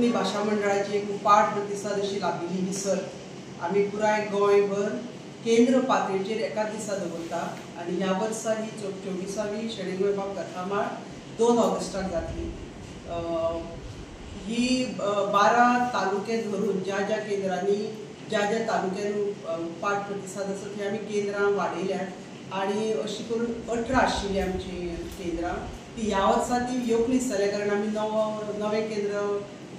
कोंकणी भाशा मंडळाची एक उपाट प्रतिसाद अशी लाभिल्ली ही सर्त आमी पुराय गोंयभर केंद्र पातळीचेर एका दिसा दवरता आनी ह्या वर्सा ही 24वी शेणेगोंयबाब कथामाळ 2 ऑगस्टाक जातली। ही 12 तालुके धरून ज्या ज्या केंद्रांनी ज्या ज्या तालुक्यांनी उपाट प्रतिसाद आसा थंय आमी केंद्रां वाडयल्यात आनी अशी करून 18 आशिल्ली आमची केंद्रां ती ह्या वर्सा ती येवंक दिसतले कारण आमी नवें केंद्र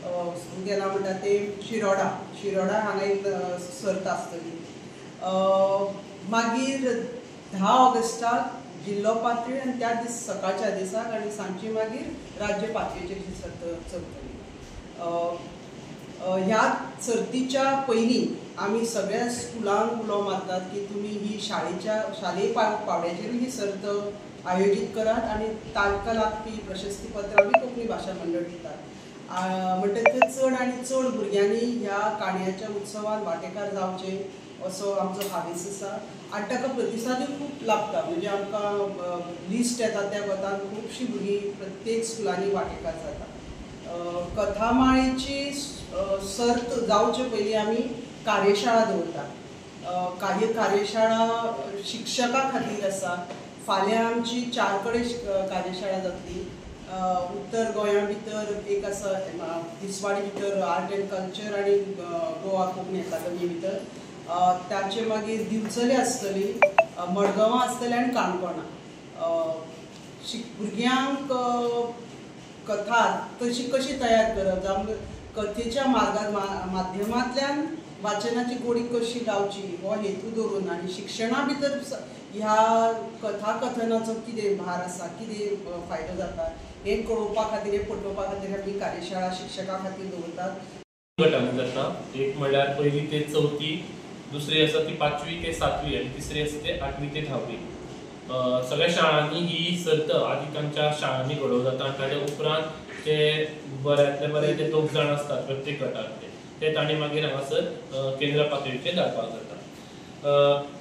सुरू केलां म्हणटा ते शिरोडा हांगा एक सर्त आसतली। मागीर 10 ऑगस्टाक जिल्लो पातळी आनी त्या दीस सकाळच्या दिसाक आनी सांजची मागीर राज्य पातळीचेर ही सर्त चलतली। ह्या सर्तीच्या पयलीं आमी सगळ्या स्कुलांक उलो मारतात की तुमी ही शालेय पावंड्याचेर ही सर्त आयोजीत करात आनी ताका लागपी प्रशस्तीपत्रां बी कोंकणी भाशा मंडळ दितात। म्हणटकच चड आनी चड भुरग्यांनी ह्या काणयाच्या उत्सवान वांटेकार जावचे असो आमचो हावेस आसा आनी ताका प्रतिसादूय खूब लाभता। म्हणजे आमकां लिस्ट येता त्या कोतान खुबशीं भुरगीं प्रत्येक स्कुलांनी वांटेकार जाता। कथामाळेची सर्त जावचे पयलीं आमी कार्यशाळा दवरतात। कार्यशाळा शिक्षकां खातीर आसा। फाल्यां आमची 4 कडेन कार्यशाळा जातली। उत्तर गोंया भितर एक आसा तिसवाडी भितर आर्ट एंड कल्चर आनी गोवा कोंकणी अकादमी भितर, ताचे मागीर दिवचले आसतली, मडगांवां आसतले आनी काणकोणां। भुरग्यांक कथा तशी कशी तयार करप जावं कथेच्या माध्यमांतल्यान वाचनाची गोडी कशी लावची हो हेतू दवरून आनी शिक्षणा भितर ह्या कथाकथनाचो कितें भार आसा, कितें फायदो जाता हें कळोवपा खातीर, हें पटोवपा खातीर आमी कार्यशाळा शिक्षकां खातीर दवरतात। गटांनी जाता। एक म्हणल्यार पयली ते चवथी, दुसरी आसा ती 5वी ते 7वी आनी तिसरी आसा ते 8वी ते 10वी। सगळ्या शाळांनी ही सर्त आदी तांच्या शाळांनी घडोवं जाता आनी ताच्या उपरांत ते बऱ्यांतले बरे ते 2 जाण आसतात प्रत्येक गटांतले ते तांणी मागीर हांगासर केंद्र पातळीचेर धाडपाक जाता।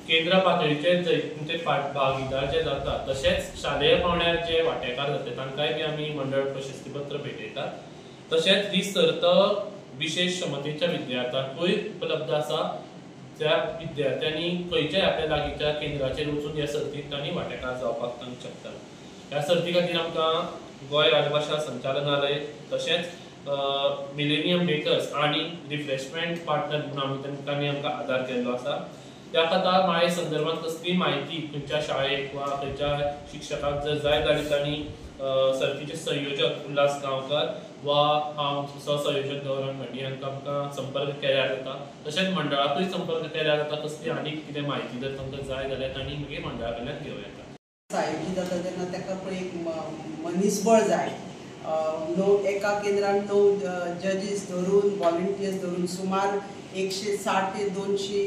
केंद्र पातळीचेर ते भागीदार जे जाता तशेंच शालेय पावंड्यार जे वांटेकार जाता तांकांय बी आमी मंडळ प्रशस्तीपत्र भेटयतात। तशेंच ही सर्त विशेष क्षमतेच्या विद्यार्थ्यांकूय उपलब्ध आसा। त्या विद्यार्थ्यांनी खंयच्याय आपल्या लागींच्या केंद्राचेर वचून ह्या सर्तींत तांणी वांटेकार जावपाक शकता। ह्या सर्ती खातीर आमकां गोंय राजभाशा संचालनालय तशेंच मिलेनियम बेकर्स आनी रिफ्रेशमेंट पार्टनर म्हणून तांणी आमकां आदार केल्लो आसा। त्या खातीर माळे संदर्भात कसली म्हायती खंयच्या शाळेक वा खंयच्या शिक्षकाक जर जाय जाल्यार तांणी सर्तीचे संयोजक उल्हास गांवकर वा हांव सहसंयोजक गौरव मडी हांकां आमकां संपर्क केल्यार जाता। तशेंच मंडळाकूय संपर्क केल्यार जाता। कसली आनीक कितें म्हायती जर तांकां जाय जाल्यार तांणी मागीर मंडळा कडल्यान घेवं येता। आयोजीत जाता तेन्ना ताका पण एक मनीसबळ जाय। एका केंद्रान 9 जजीस धरून वॉलंटियर्स धरून सुमार 160 ते 200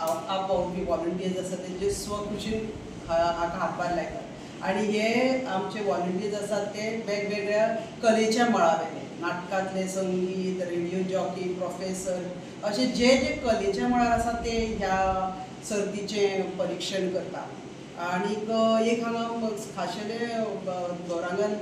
आपआपी वॉलंटियर्स आसा तेंचे स्वखुशीन हाका हातभार लायतात आनी हे आमचे वॉलंटियर्स आसात ते वेगवेगळ्या कलेच्या मळावेले, नाटकांतले, संगीत, रेडिओ जॉकी, प्रोफेसर असे जे जे कलेच्या मळार आसा ते ह्या सर्तीचें परीक्षण करतात। आनीक एक हांगा खाशेले गौरांगान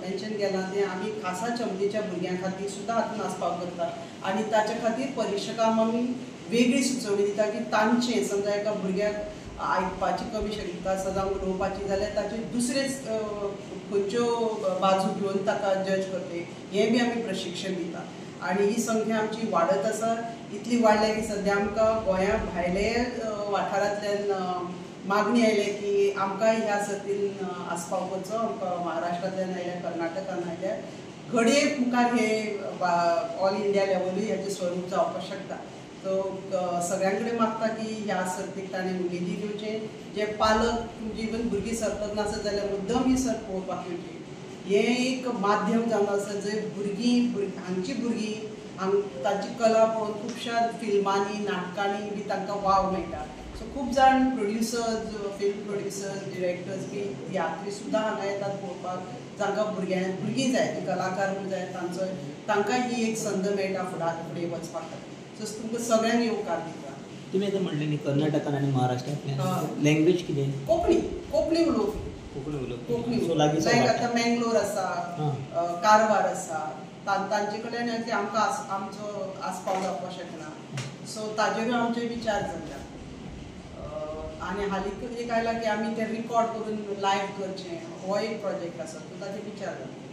मेन्शन केलां तें आमी खासा क्षमतेच्या भुरग्यां खातीर सुद्दां हातूंत आस्पाव करता आनी ताचे खातीर परीक्षकांक आमी वेगळी सुचोवणी दिता की तांचें समजा एका भुरग्याक आयकपाची कमी शक्यता आसा जावं उलोवपाची जाल्यार ताचे दुसरेच खंयच्यो बाजू घेवन ताका जज करतले हें बी आमी प्रशिक्षण दिता। आनी ही संख्या आमची वाडत आसा। इतली वाडल्या की सद्या आमकां गोंया भायले वाठारांतल्यान मागणी आयले की आमकां ह्या सर्तीन आस्पाव करचो। आमकां महाराष्ट्रांतल्यान आयल्या, कर्नाटकान आयल्या, घडये मुखार हे ऑल इंडिया लेवलूय हेचें स्वरूप जावपाक शकता। सो सगळ्यां कडेन मागता की ह्या सर्तीक ताणें उमेदी घेवचें। जे पालक इवन भुरगीं सर्तत नासत जाल्यार मुद्दम ही सर्त पळोवपाक येवची। हें एक माध्यम जावन आसा जंय हांगची भुरगीं तांची कला पळोवन खुबश्या फिल्मांनी, नाटकांनी बी तांकां वाव मेळटा। सो खूब जाण प्रोड्युसर्स, फिल्म प्रोड्युसर्स, डिरेक्टर्स बी तियात्री सुद्दां हांगा येतात पळोवपाक, जांकां भुरगीं जाय, ते कलाकार म्हूण जाय तांकां ही एक संद मेळटा फुडें वचपाक खातीर। सो तुमकां सगळ्यांक येवकार दिता। तुमी आतां म्हणलें न्ही कर्नाटकान आनी महाराष्ट्रांतल्यान लँग्वेज कितें? कोंकणी उलोवपी। कोंकणी लायक आतां मेंगलोर आसा, कारवार आसा, तांचे कडल्यान ती आमकां आमचो आस्पाव जावपाक शकना. सो ताजेरूय आमचे विचार जाल्यात. आनी हालींच एक आयला की आमी ते रिकॉर्ड करून लायव्ह करचें, हो एक प्रोजेक्ट आसा, सो ताजे विचार जाता.